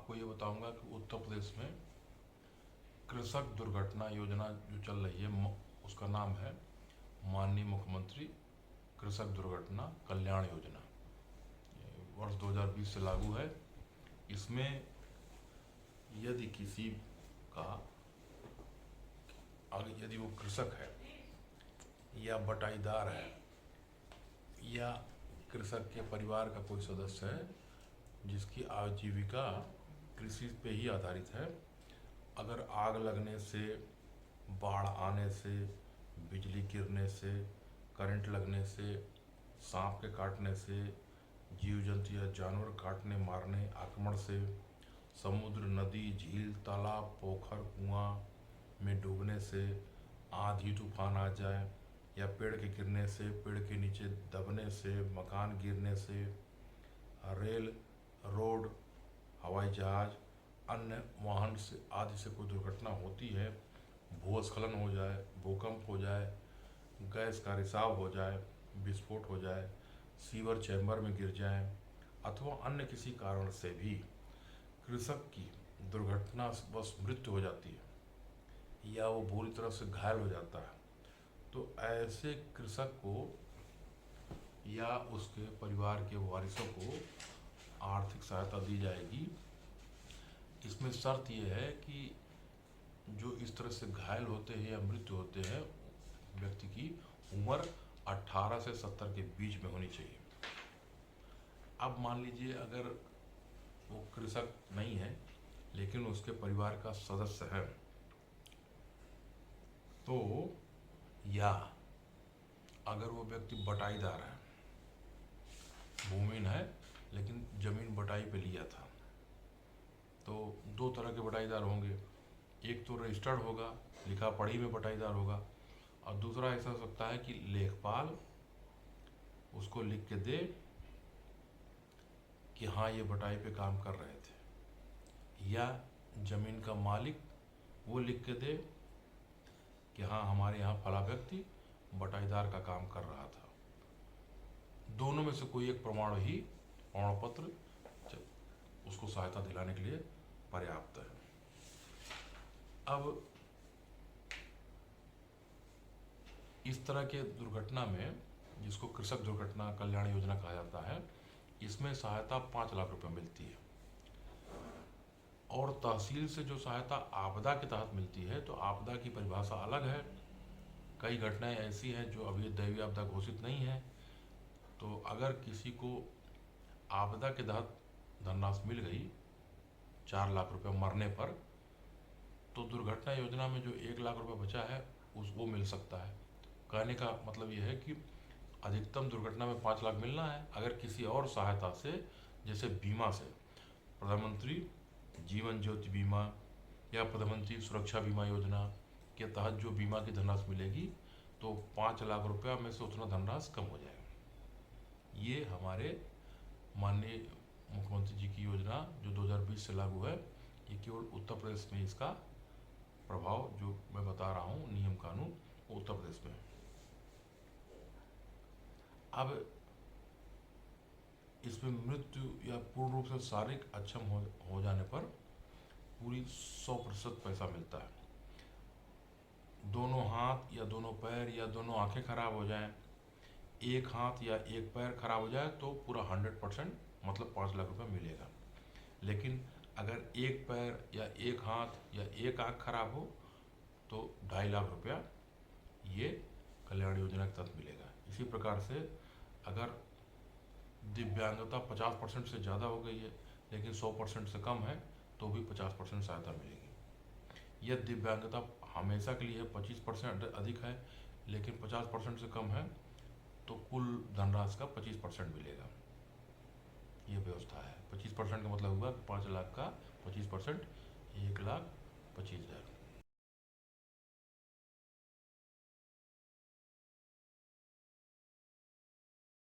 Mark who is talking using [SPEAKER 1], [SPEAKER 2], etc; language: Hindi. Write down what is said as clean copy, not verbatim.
[SPEAKER 1] आपको ये बताऊंगा कि उत्तर प्रदेश में कृषक दुर्घटना योजना जो चल रही है उसका नाम है माननीय मुख्यमंत्री कृषक दुर्घटना कल्याण योजना। ये वर्ष 2020 से लागू है। इसमें यदि किसी का अगर यदि वो कृषक है या बटाईदार है या कृषक के परिवार का कोई सदस्य है जिसकी आजीविका कृषि पे ही आधारित है, अगर आग लगने से, बाढ़ आने से, बिजली गिरने से, करंट लगने से, सांप के काटने से, जीव जंतु या जानवर काटने मारने आक्रमण से, समुद्र, नदी, झील, तालाब, पोखर, कुआं में डूबने से, आंधी तूफान आ जाए या पेड़ के गिरने से, पेड़ के नीचे दबने से, मकान गिरने से, रेल, रोड, हवाई जहाज, अन्य वाहन से आदि से कोई दुर्घटना होती है, भूस्खलन हो जाए, भूकंप हो जाए, गैस का रिसाव हो जाए, विस्फोट हो जाए, सीवर चैम्बर में गिर जाए अथवा अन्य किसी कारण से भी कृषक की दुर्घटना बस मृत्यु हो जाती है या वो बुरी तरह से घायल हो जाता है, तो ऐसे कृषक को या उसके परिवार के वारिसों को आर्थिक सहायता दी जाएगी। इसमें शर्त यह है कि जो इस तरह से घायल होते हैं या मृत्यु होते हैं व्यक्ति की उम्र 18 से 70 के बीच में होनी चाहिए। अब मान लीजिए अगर वो कृषक नहीं है लेकिन उसके परिवार का सदस्य है तो, या अगर वो व्यक्ति बटाईदार है, भूमिहीन है लेकिन जमीन बटाई पे लिया था, तो दो तरह के बटाईदार होंगे। एक तो रजिस्टर्ड होगा, लिखा पढ़ी में बटाईदार होगा, और दूसरा ऐसा हो सकता है कि लेखपाल उसको लिख के दे कि हाँ ये बटाई पे काम कर रहे थे, या जमीन का मालिक वो लिख के दे कि हाँ हमारे यहाँ फला व्यक्ति बटाईदार का काम कर रहा था। दोनों में से कोई एक प्रमाण ही, प्रमाण पत्र उसको सहायता दिलाने के लिए पर्याप्त है। अब इस तरह के दुर्घटना में, जिसको कृषक दुर्घटना कल्याण योजना कहा जाता है, इसमें सहायता 5 लाख रुपए मिलती है। और तहसील से जो सहायता आपदा के तहत मिलती है, तो आपदा की परिभाषा अलग है। कई घटनाएं ऐसी हैं जो अभी दैवीय आपदा घोषित नहीं है, तो अगर किसी को आपदा के तहत धनराशि मिल गई 4 लाख रुपए मरने पर, तो दुर्घटना योजना में जो 1 लाख रुपए बचा है वो मिल सकता है। कहने का मतलब यह है कि अधिकतम दुर्घटना में 5 लाख मिलना है। अगर किसी और सहायता से, जैसे बीमा से, प्रधानमंत्री जीवन ज्योति बीमा या प्रधानमंत्री सुरक्षा बीमा योजना के तहत जो बीमा की धनराशि मिलेगी, तो 5 लाख रुपया में से उतना धनराशि कम हो जाएगा। ये हमारे माननीय मुख्यमंत्री जी की योजना जो 2020 से लागू है, ये केवल उत्तर प्रदेश में इसका प्रभाव जो मैं बता रहा हूँ, नियम कानून, वो उत्तर प्रदेश में है। अब इसमें मृत्यु या पूर्ण रूप से शारीरिक अक्षम हो जाने पर पूरी 100% पैसा मिलता है। दोनों हाथ या दोनों पैर या दोनों आंखें खराब हो जाएं, एक हाथ या एक पैर खराब हो जाए, तो पूरा 100% मतलब 5 लाख रुपए मिलेगा। लेकिन अगर एक पैर या एक हाथ या एक आंख खराब हो तो 2.5 लाख रुपया ये कल्याण योजना के तहत मिलेगा। इसी प्रकार से अगर दिव्यांगता 50% से ज़्यादा हो गई है लेकिन 100% से कम है, तो भी 50% सहायता मिलेगी। यह दिव्यांगता हमेशा के लिए 25% अधिक है लेकिन 50% से कम है, तो कुल धनराशि का 25% मिलेगा। ये व्यवस्था है। 25% का मतलब हुआ 5 लाख का 25%, 1,25,000।